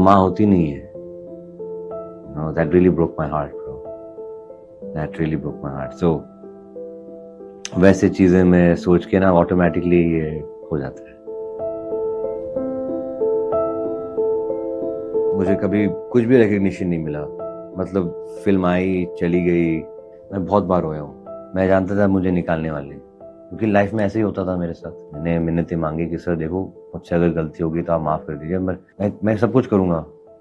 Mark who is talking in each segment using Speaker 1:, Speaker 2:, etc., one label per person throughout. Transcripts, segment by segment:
Speaker 1: माँ होती नहीं है। That really broke my heart, bro. That really broke my heart. So वैसे चीजें मैं सोच के ना ऑटोमेटिकली ये हो जाता है। मुझे कभी कुछ भी रिकग्निशन नहीं मिला, मतलब फिल्म आई चली गई, मैं बहुत बार रोया हूँ। मैं जानता था मुझे निकालने वाले, क्योंकि लाइफ में ऐसे ही होता था मेरे साथ। मैंने मिन्नतें मांगी कि सर देखो, मुझसे अगर गलती होगी तो आप माफ कर दीजिए, मैं सब कुछ करूंगा,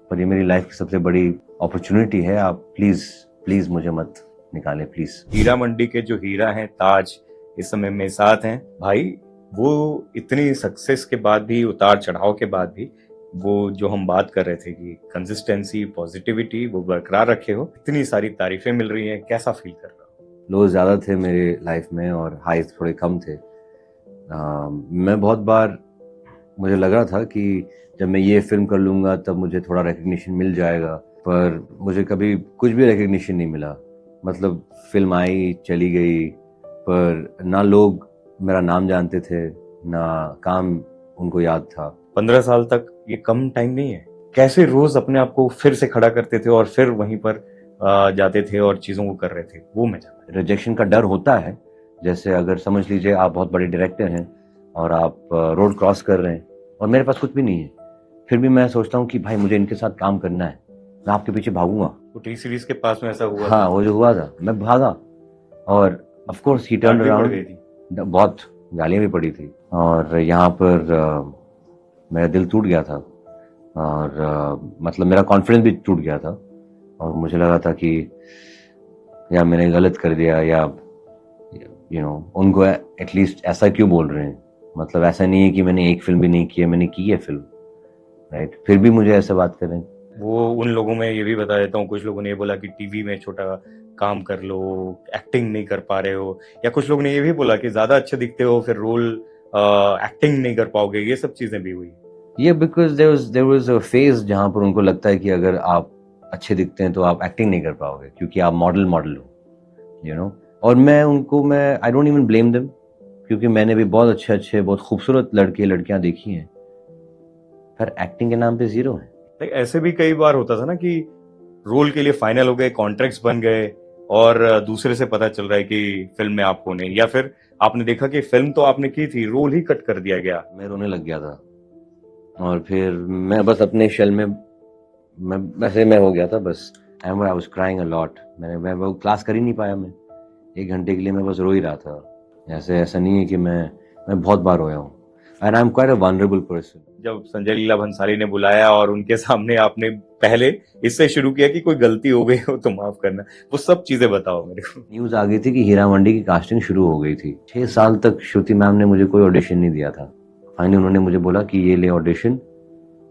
Speaker 1: पर ये मेरी लाइफ की सबसे बड़ी अपॉर्चुनिटी है, आप प्लीज प्लीज मुझे मत निकालें, प्लीज।
Speaker 2: हीरा मंडी के जो हीरा हैं, ताज इस समय मेरे साथ हैं भाई। वो इतनी सक्सेस के बाद भी, उतार चढ़ाव के बाद भी, वो जो हम बात कर रहे थे कि कंसिस्टेंसी, पॉजिटिविटी वो बरकरार रखे हो, इतनी सारी तारीफें मिल रही हैं, कैसा फील कर रहा हो?
Speaker 1: लो ज्यादा थे मेरे लाइफ में और हाइज थोड़े कम थे। मैं बहुत बार मुझे लग रहा था कि जब मैं ये फिल्म कर लूंगा तब मुझे थोड़ा रिकग्निशन मिल जाएगा, पर मुझे कभी कुछ भी रिकग्निशन नहीं मिला। मतलब फिल्म आई चली गई, पर ना लोग मेरा नाम जानते थे, ना काम उनको याद था।
Speaker 2: 15 साल तक ये कम टाइम नहीं है। कैसे रोज अपने आप को फिर से खड़ा करते थे और फिर वहीं पर जाते थे और चीजों को कर रहे थे, वो मैं जानता।
Speaker 1: रिजेक्शन का डर होता है। जैसे अगर समझ लीजिए आप बहुत बड़े डायरेक्टर हैं और आप रोड क्रॉस कर रहे हैं और मेरे पास कुछ भी नहीं है, फिर भी मैं सोचता हूँ कि भाई मुझे इनके साथ काम करना है, मैं आपके पीछे भागूंगा।
Speaker 2: वो टी सीरीज के पास में ऐसा हुआ
Speaker 1: हाँ, वो जो हुआ था, मैं भागा और of course he turn around. बहुत गालियां भी पड़ी थी और यहाँ पर मेरा दिल टूट गया था और मतलब मेरा कॉन्फिडेंस भी टूट गया था और मुझे लगा था कि या मैंने गलत कर दिया, या उनको एटलीस्ट ऐसा क्यों बोल रहे हैं। मतलब ऐसा नहीं है कि मैंने एक फिल्म भी नहीं की है, मैंने की है फिल्म, राइट, फिर भी मुझे ऐसे बात करें।
Speaker 2: वो उन लोगों में ये भी बता देता हूँ, कुछ लोगों ने ये बोला कि टीवी में छोटा काम कर लो, एक्टिंग नहीं कर पा रहे हो, या कुछ लोगों ने ये भी बोला कि ज्यादा अच्छे दिखते हो फिर रोल एक्टिंग नहीं कर पाओगे, ये सब चीजें भी हुई।
Speaker 1: ये because there was a phase जहां पर उनको लगता है कि अगर आप अच्छे दिखते हैं तो आप एक्टिंग नहीं कर पाओगे, क्योंकि आप मॉडल हो, और मैं I don't even blame them, क्योंकि मैंने भी बहुत अच्छे बहुत खूबसूरत लड़के लड़कियां देखी हैं, पर एक्टिंग के नाम पे जीरो है।
Speaker 2: ऐसे भी कई बार होता था ना कि रोल के लिए फाइनल हो गए, कॉन्ट्रैक्ट्स बन गए और दूसरे से पता चल रहा है कि फिल्म में आपको नहीं, या फिर आपने देखा कि फिल्म तो आपने की थी, रोल ही कट कर दिया गया।
Speaker 1: मैं रोने लग गया था और फिर मैं बस अपने शेल में मैं हो गया था बस। I was crying a lot. मैं वो क्लास कर ही नहीं पाया। मैं 1 घंटे के लिए मैं बस रो ही रहा था। ऐसा नहीं है कि मैं बहुत बार रोया हूँ। And I am quite a vulnerable person.
Speaker 2: जब संजय लीला भंसाली ने बुलाया और उनके सामने आपने पहले इससे शुरू किया कि कोई गलती हो गई हो तो माफ करना, वो सब चीजें बताओ मेरे को।
Speaker 1: न्यूज आ गई थी कि हीरा मंडी की कास्टिंग शुरू हो गई थी। 6 साल तक श्रुति मैम ने मुझे कोई ऑडिशन नहीं दिया था। फाइनली उन्होंने मुझे बोला कि ये ले ऑडिशन,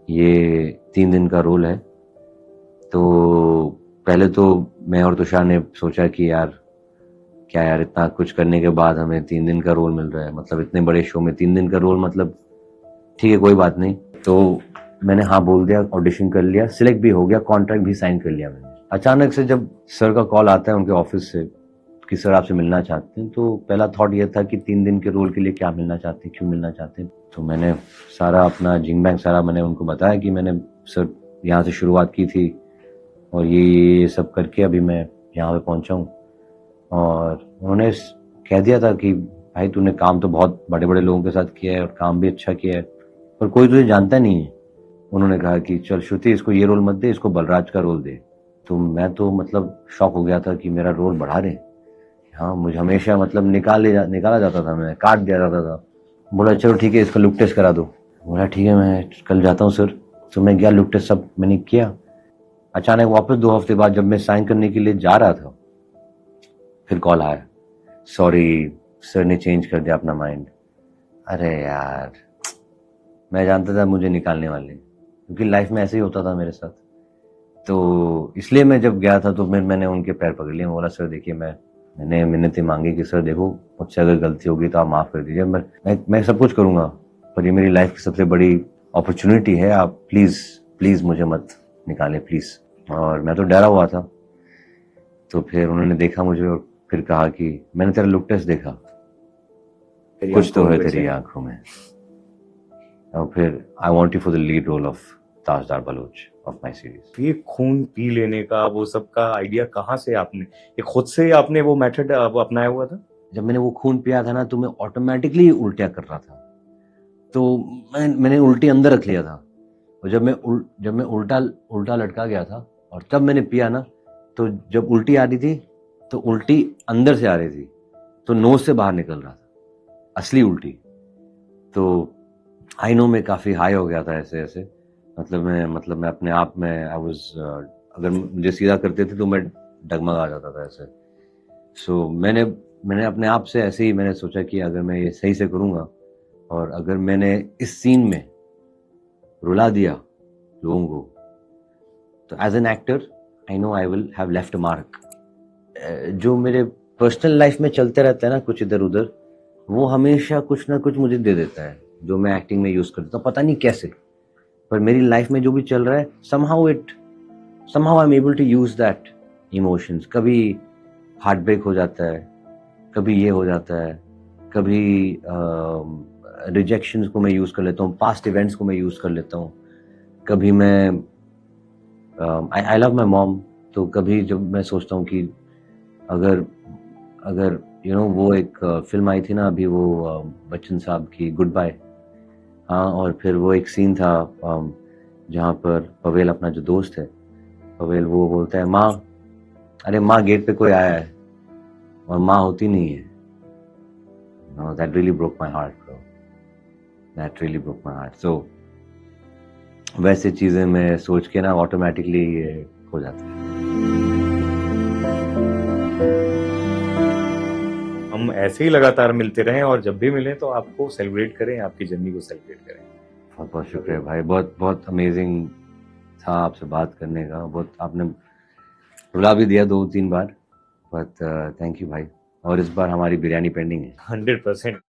Speaker 1: ये 3 दिन का रोल है। तो पहले तो मैं और तुषार ने सोचा कि यार क्या यार, इतना कुछ करने के बाद हमें 3 दिन का रोल मिल रहा है, मतलब इतने बड़े शो में 3 दिन का रोल, मतलब ठीक है कोई बात नहीं। तो मैंने हाँ बोल दिया, ऑडिशन कर लिया, सिलेक्ट भी हो गया, कॉन्ट्रैक्ट भी साइन कर लिया मैंने। अचानक से जब सर का कॉल आता है उनके ऑफिस से कि सर आपसे मिलना चाहते हैं, तो पहला थॉट ये था कि 3 दिन के रोल के लिए क्या मिलना चाहते हैं, क्यों मिलना चाहते हैं। तो मैंने सारा अपना जिंग बैंक सारा मैंने उनको बताया कि मैंने सर यहाँ से शुरुआत की थी और ये सब करके अभी मैं यहाँ पे पहुंचा हूँ। और उन्होंने कह दिया था कि भाई तूने काम तो बहुत बड़े बड़े लोगों के साथ किया है और काम भी अच्छा किया है, पर कोई तुझे जानता नहीं है। उन्होंने कहा कि चल श्रुति, इसको ये रोल मत दे, इसको बलराज का रोल दे। तो मैं तो मतलब शॉक हो गया था कि मेरा रोल बढ़ा रहे। हाँ, मुझे हमेशा मतलब निकाला जाता था, मैं काट दिया जाता था। बोला चलो ठीक है, इसका लुक टेस्ट करा दो। बोला ठीक है, मैं कल जाता हूँ सर। तो मैं गया, लुक टेस्ट सब मैंने किया। अचानक वापस 2 हफ्ते बाद जब मैं साइन करने के लिए जा रहा था, फिर कॉल आया, सॉरी सर ने चेंज कर दिया अपना माइंड। अरे यार, मैं जानता था मुझे निकालने वाले, क्योंकि लाइफ में ऐसे ही होता था मेरे साथ। तो इसलिए मैं जब गया था तो मैंने उनके पैर पकड़ लिए। बोला सर देखिए, मैंने मिन्नतें मांगी कि सर देखो, मुझसे अगर गलती होगी तो आप माफ कर दीजिए, मैं सब कुछ करूंगा, पर ये मेरी लाइफ की सबसे बड़ी अपॉर्चुनिटी है, आप प्लीज प्लीज मुझे मत निकालें प्लीज। और मैं तो डरा हुआ था। तो फिर उन्होंने देखा मुझे और फिर कहा कि मैंने तेरा लुक टेस्ट देखा, कुछ तो है तेरी आंखों में, और फिर I want you for the lead role of Tajdar Baloch of my series.
Speaker 2: ये खून पी लेने का वो सब का आइडिया कहाँ से आपने, ये खुद से आपने वो मेथड अपनाया हुआ था?
Speaker 1: जब मैंने वो खून पिया था ना तो मैं ऑटोमेटिकली उल्टियाँ कर रहा था, तो मैंने उल्टी अंदर रख लिया था। और जब मैं उल्टा लटका गया था और तब मैंने पिया ना, तो जब उल्टी आ रही थी तो उल्टी अंदर से आ रही थी, तो नोज से बाहर निकल रहा था असली उल्टी। तो आई नो मैं काफ़ी हाई हो गया था ऐसे। मतलब मैं अपने आप में आई वाज, अगर मुझे सीधा करते थे तो मैं डगमगा जाता था ऐसे। सो मैंने अपने आप से ऐसे ही मैंने सोचा कि अगर मैं ये सही से करूँगा और अगर मैंने इस सीन में रुला दिया लोगों को, तो as an actor I know I will have left a mark. जो मेरे पर्सनल लाइफ में चलते रहता है ना कुछ इधर उधर, वो हमेशा कुछ ना कुछ मुझे दे देता है जो मैं एक्टिंग में यूज कर देता हूँ, पता नहीं कैसे। पर मेरी लाइफ में जो भी चल रहा है somehow I'm able to use that emotions। कभी हार्ट ब्रेक हो जाता है, कभी ये हो जाता है, कभी रिजेक्शंस को मैं यूज कर लेता हूँ, पास्ट इवेंट्स को मैं यूज कर लेता हूँ। कभी मैं आई लव माई मॉम, तो कभी जब मैं सोचता हूँ कि अगर अगर यू नो वो एक फिल्म आई थी ना अभी वो बच्चन साहब की गुड बाय, हाँ, और फिर वो एक सीन था जहाँ पर पवेल अपना जो दोस्त है पवेल वो बोलता है माँ, अरे माँ गेट पे कोई आया है, और माँ होती नहीं है। No, that really broke my heart, bro. That really broke my heart. So वैसे चीजें मैं सोच के ना ऑटोमेटिकली ये हो जाता है।
Speaker 2: हम ऐसे ही लगातार मिलते रहें और जब भी मिलें तो आपको सेलिब्रेट करें, आपकी जर्नी को सेलिब्रेट करें।
Speaker 1: बहुत बहुत शुक्रिया भाई, बहुत बहुत अमेजिंग था आपसे बात करने का। बहुत आपने रुला भी दिया 2-3 बार, बट थैंक यू भाई। और इस बार हमारी बिरयानी पेंडिंग है।
Speaker 2: 100%।